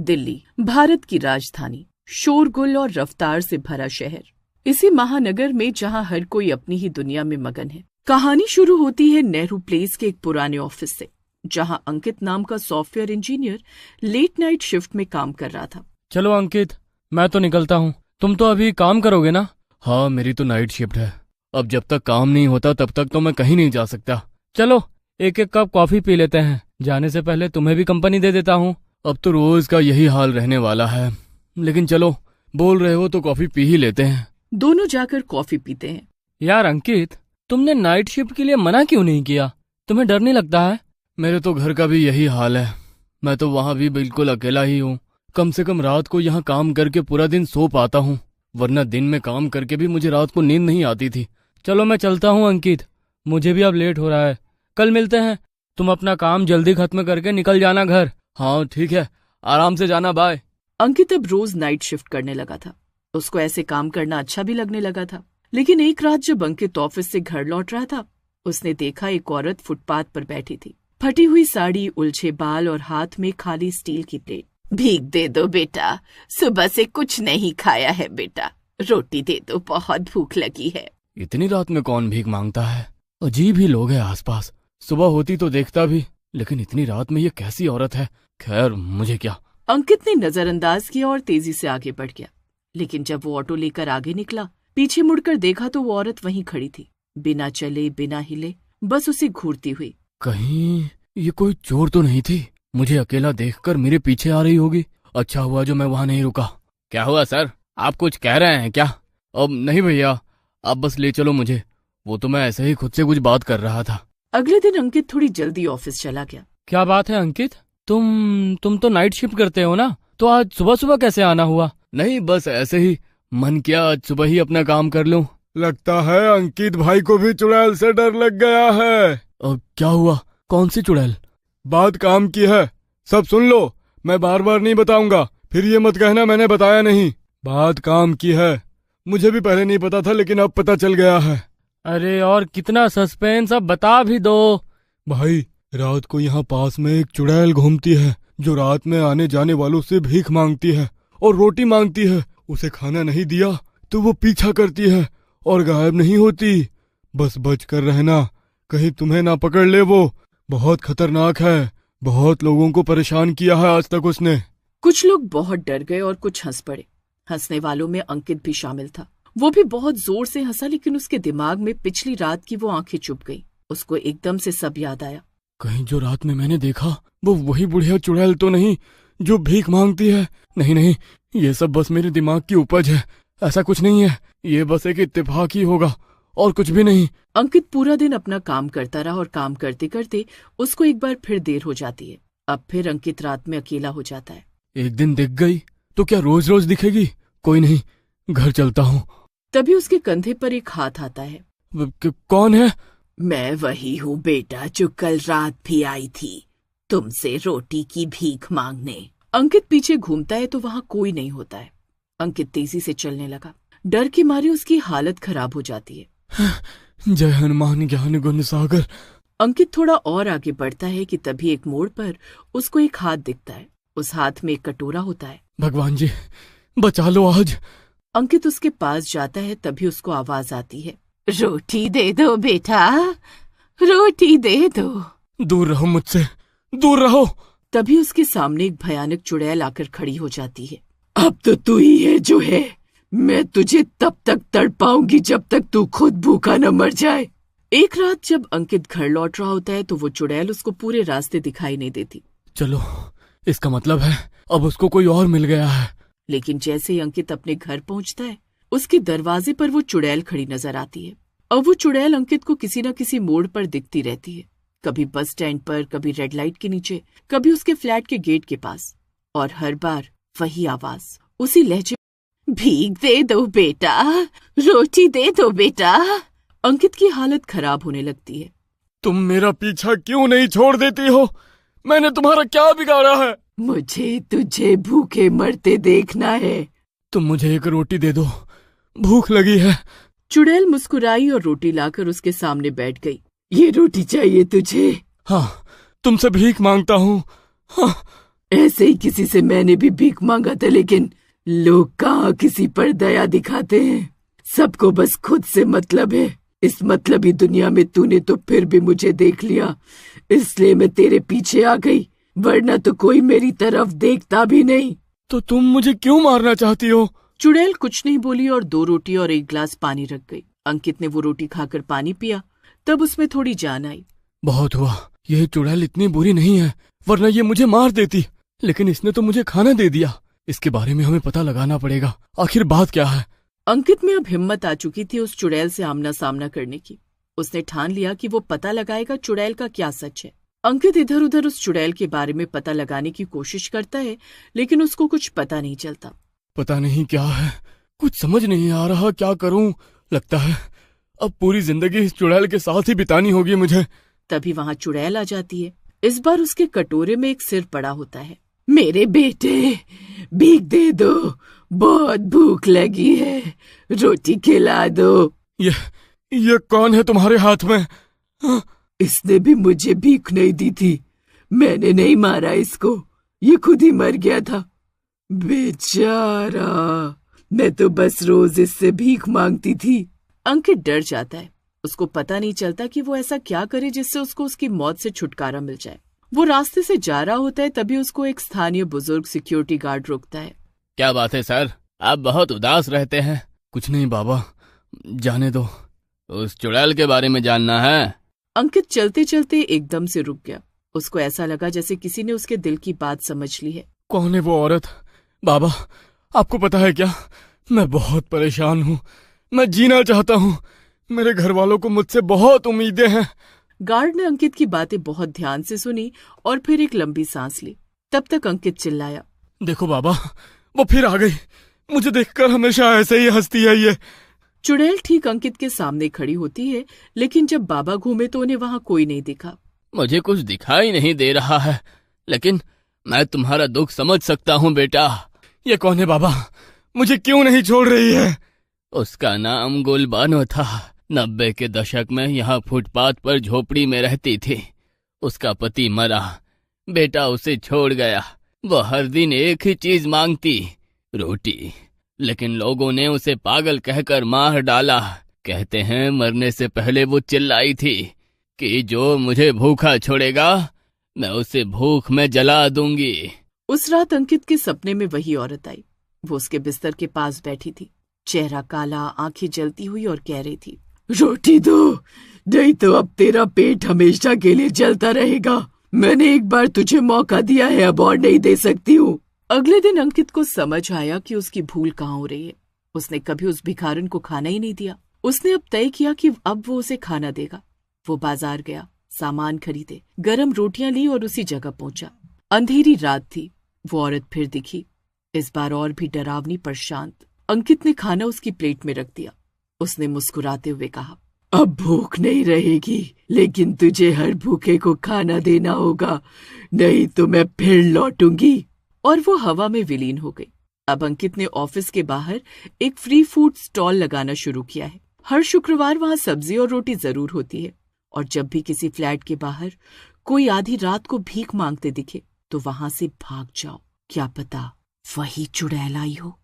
दिल्ली, भारत की राजधानी, शोरगुल और रफ्तार से भरा शहर। इसी महानगर में जहां हर कोई अपनी ही दुनिया में मगन है। कहानी शुरू होती है नेहरू प्लेस के एक पुराने ऑफिस से, जहां अंकित नाम का software engineer late night shift में काम कर रहा था। चलो अंकित, मैं तो निकलता हूँ। तुम तो अभी काम करोगे ना? हाँ, मेरी तो नाइट शिफ्ट है। अब जब तक काम नहीं होता तब तक तो मैं कहीं नहीं जा सकता। चलो एक एक कप कॉफी पी लेते हैं। जाने से पहले तुम्हें भी कंपनी दे देता हूँ। अब तो रोज का यही हाल रहने वाला है, लेकिन चलो बोल रहे हो तो कॉफी पी ही लेते हैं। दोनों जाकर कॉफी पीते हैं। यार अंकित, तुमने नाइट शिफ्ट के लिए मना क्यों नहीं किया? तुम्हें डर नहीं लगता है? मेरे तो घर का भी यही हाल है। मैं तो वहाँ भी बिल्कुल अकेला ही हूँ। कम से कम रात को यहाँ काम करके पूरा दिन सो पाता हूँ, वरना दिन में काम करके भी मुझे रात को नींद नहीं आती थी। चलो मैं चलता हूँ अंकित, मुझे भी अब लेट हो रहा है। कल मिलते हैं। तुम अपना काम जल्दी खत्म करके निकल जाना घर। हाँ ठीक है, आराम से जाना, बाय। अंकित अब रोज नाइट शिफ्ट करने लगा था। उसको ऐसे काम करना अच्छा भी लगने लगा था। लेकिन एक रात जब अंकित ऑफिस से घर लौट रहा था, उसने देखा एक औरत फुटपाथ पर बैठी थी। फटी हुई साड़ी, उलझे बाल और हाथ में खाली स्टील की प्लेट। भीख दे दो बेटा, सुबह से कुछ नहीं खाया है बेटा, रोटी दे दो, बहुत भूख लगी है। इतनी रात में कौन भीख मांगता है? अजीब ही लोग हैं आसपास। सुबह होती तो देखता भी, लेकिन इतनी रात में ये कैसी औरत है? खैर मुझे क्या। अंकित ने नजरअंदाज किया और तेजी से आगे बढ़ गया। लेकिन जब वो ऑटो लेकर आगे निकला, पीछे मुड़कर देखा तो वो औरत वहीं खड़ी थी, बिना चले बिना हिले, बस उसे घूरती हुई। कहीं ये कोई चोर तो नहीं थी? मुझे अकेला देखकर मेरे पीछे आ रही होगी। अच्छा हुआ जो मैं वहां नहीं रुका। क्या हुआ सर, आप कुछ कह रहे हैं क्या? अब नहीं भैया, आप बस ले चलो मुझे। वो तो मैं ऐसे ही खुद से कुछ बात कर रहा था। अगले दिन अंकित थोड़ी जल्दी ऑफिस चला गया। क्या बात है अंकित, तुम तो नाइट शिफ्ट करते हो ना, तो आज सुबह सुबह कैसे आना हुआ? नहीं, बस ऐसे ही मन किया आज सुबह ही अपना काम कर लूं। लगता है अंकित भाई को भी चुड़ैल से डर लग गया है। क्या हुआ? कौन सी चुड़ैल? बात काम की है, सब सुन लो। मैं बार बार नहीं बताऊंगा, फिर ये मत कहना मैंने बताया नहीं। बात काम की है। मुझे भी पहले नहीं पता था, लेकिन अब पता चल गया है। अरे और कितना सस्पेंस, अब बता भी दो। भाई, रात को यहाँ पास में एक चुड़ैल घूमती है, जो रात में आने जाने वालों से भीख मांगती है और रोटी मांगती है। उसे खाना नहीं दिया तो वो पीछा करती है और गायब नहीं होती। बस बच कर रहना, कहीं तुम्हें ना पकड़ ले। वो बहुत खतरनाक है, बहुत लोगों को परेशान किया है आज तक उसने। कुछ लोग बहुत डर गए और कुछ हंस पड़े। हंसने वालों में अंकित भी शामिल था। वो भी बहुत जोर से हंसा, लेकिन उसके दिमाग में पिछली रात की वो आंखें चुप गई। उसको एकदम से सब याद आया। कहीं जो रात में मैंने देखा वो वही बुढ़िया चुड़ैल तो नहीं जो भीख मांगती है? नहीं नहीं, ये सब बस मेरे दिमाग की उपज है। ऐसा कुछ नहीं है, ये बस एक इत्तेफाक ही होगा और कुछ भी नहीं। अंकित पूरा दिन अपना काम करता रहा और काम करते करते उसको एक बार फिर देर हो जाती है। अब फिर अंकित रात में अकेला हो जाता है। एक दिन दिख गई तो क्या रोज रोज दिखेगी? कोई नहीं, घर चलता हूँ। तभी उसके कंधे पर एक हाथ आता है। कौन है? मैं वही हूँ बेटा, जो कल रात भी आई थी तुमसे रोटी की भीख मांगने। अंकित पीछे घूमता है तो वहाँ कोई नहीं होता है। अंकित तेजी से चलने लगा। डर के मारे उसकी हालत खराब हो जाती है। जय हनुमान ज्ञान गुण सागर। अंकित थोड़ा और आगे बढ़ता है कि तभी एक मोड़ पर उसको एक हाथ दिखता है। उस हाथ में एक कटोरा होता है। भगवान जी, बचा लो आज। अंकित उसके पास जाता है, तभी उसको आवाज आती है, रोटी दे दो बेटा, रोटी दे दो। दूर रहो मुझसे, दूर रहो। तभी उसके सामने एक भयानक चुड़ैल आकर खड़ी हो जाती है। अब तो तू ही है जो है, मैं तुझे तब तक तड़पाऊंगी जब तक तू खुद भूखा न मर जाए। एक रात जब अंकित घर लौट रहा होता है तो वो चुड़ैल उसको पूरे रास्ते दिखाई नहीं देती। चलो, इसका मतलब है अब उसको कोई और मिल गया है। लेकिन जैसे ही अंकित अपने घर पहुंचता है, उसके दरवाजे पर वो चुड़ैल खड़ी नजर आती है। अब वो चुड़ैल अंकित को किसी न किसी मोड़ पर दिखती रहती है। कभी बस स्टैंड पर, कभी रेड लाइट के नीचे, कभी उसके फ्लैट के गेट के पास। और हर बार वही आवाज, उसी लहजे, भीख दे दो बेटा, रोटी दे दो बेटा। अंकित की हालत खराब होने लगती है। तुम मेरा पीछा क्यों नहीं छोड़ देती हो? मैंने तुम्हारा क्या बिगाड़ा है? मुझे तुझे भूखे मरते देखना है। तुम मुझे एक रोटी दे दो, भूख लगी है। चुड़ैल मुस्कुराई और रोटी लाकर उसके सामने बैठ गई। ये रोटी चाहिए तुझे? हाँ, तुमसे भीख मांगता हूँ। हाँ। ऐसे ही किसी से मैंने भी भीख मांगा था, लेकिन लोग कहाँ किसी पर दया दिखाते हैं। सबको बस खुद से मतलब है। इस मतलबी दुनिया में तूने तो फिर भी मुझे देख लिया, इसलिए मैं तेरे पीछे आ गई, वरना तो कोई मेरी तरफ देखता भी नहीं। तो तुम मुझे क्यों मारना चाहती हो? चुड़ैल कुछ नहीं बोली और 2 रोटी और 1 गिलास पानी रख गई। अंकित ने वो रोटी खाकर पानी पिया, तब उसमें थोड़ी जान आई। बहुत हुआ, यह चुड़ैल इतनी बुरी नहीं है, वरना ये मुझे मार देती। लेकिन इसने तो मुझे खाना दे दिया। इसके बारे में हमें पता लगाना पड़ेगा, आखिर बात क्या है। अंकित में अब हिम्मत आ चुकी थी उस चुड़ैल से आमना सामना करने की। उसने ठान लिया कि वो पता लगाएगा चुड़ैल का क्या सच है। अंकित इधर उधर उस चुड़ैल के बारे में पता लगाने की कोशिश करता है, लेकिन उसको कुछ पता नहीं चलता। पता नहीं क्या है, कुछ समझ नहीं आ रहा, क्या करूं। लगता है अब पूरी जिंदगी इस चुड़ैल के साथ ही बितानी होगी मुझे। तभी वहां चुड़ैल आ जाती है। इस बार उसके कटोरे में एक सिर पड़ा होता है। मेरे बेटे, भीख दे दो, बहुत भूख लगी है, रोटी खिला दो। ये कौन है तुम्हारे हाथ में? इसने भी मुझे भीख नहीं दी थी, मैंने नहीं मारा इसको, ये खुद ही मर गया था। बेचारा, मैं तो बस रोज इससे भीख मांगती थी। अंकित डर जाता है। उसको पता नहीं चलता कि वो ऐसा क्या करे जिससे उसको उसकी मौत से छुटकारा मिल जाए। वो रास्ते से जा रहा होता है, तभी उसको एक स्थानीय बुजुर्ग सिक्योरिटी गार्ड रोकता है। क्या बात है सर, आप बहुत उदास रहते हैं। कुछ नहीं बाबा, जाने दो। उस चुड़ैल के बारे में जानना है। अंकित चलते चलते एकदम से रुक गया। उसको ऐसा लगा जैसे किसी ने उसके दिल की बात समझ ली है। कौन है वो औरत? बाबा, आपको पता है क्या, मैं बहुत परेशान हूँ, मैं जीना चाहता हूँ, मेरे घर वालों को मुझसे बहुत उम्मीदें हैं। गार्ड ने अंकित की बातें बहुत ध्यान से सुनी और फिर एक लंबी सांस ली। तब तक अंकित चिल्लाया, देखो बाबा, वो फिर आ गई। मुझे देखकर हमेशा ऐसे ही हंसती है ये। चुड़ैल ठीक अंकित के सामने खड़ी होती है, लेकिन जब बाबा घूमे तो उन्हें वहां कोई नहीं दिखा। मुझे कुछ दिखाई नहीं दे रहा है, लेकिन मैं तुम्हारा दुख समझ सकता हूँ बेटा। ये कौन है बाबा? मुझे क्यों नहीं छोड़ रही है? उसका नाम गुलबानो था। 90 के दशक में यहाँ फुटपाथ पर झोपड़ी में रहती थी। उसका पति मरा, बेटा उसे छोड़ गया। वो हर दिन एक ही चीज मांगती, रोटी। लेकिन लोगों ने उसे पागल कहकर मार डाला। कहते हैं मरने से पहले वो चिल्लाई थी कि जो मुझे भूखा छोड़ेगा मैं उसे भूख में जला दूंगी। उस रात अंकित के सपने में वही औरत आई। वो उसके बिस्तर के पास बैठी थी, चेहरा काला, आंखें जलती हुई, और कह रही थी, रोटी दो, नहीं तो अब तेरा पेट हमेशा के लिए जलता रहेगा। मैंने एक बार तुझे मौका दिया है, अब और नहीं दे सकती हूँ। अगले दिन अंकित को समझ आया कि उसकी भूल कहाँ हो रही है। उसने कभी उस भिखारन को खाना ही नहीं दिया। उसने अब तय किया कि अब वो उसे खाना देगा। वो बाजार गया, सामान खरीदे, गरम रोटियां ली और उसी जगह पहुंचा। अंधेरी रात थी। वो औरत फिर दिखी, इस बार और भी डरावनी पर शांत। अंकित ने खाना उसकी प्लेट में रख दिया। उसने मुस्कुराते हुए कहा, अब भूख नहीं रहेगी, लेकिन तुझे हर भूखे को खाना देना होगा, नहीं तो मैं फिर लौटूंगी। और वो हवा में विलीन हो गई। अब अंकित ने ऑफिस के बाहर एक फ्री फूड स्टॉल लगाना शुरू किया है। हर शुक्रवार वहां सब्जी और रोटी जरूर होती है, और जब भी किसी फ्लैट के बाहर कोई आधी रात को भीख मांगते दिखे तो वहां से भाग जाओ, क्या पता वही चुड़ैल आई हो।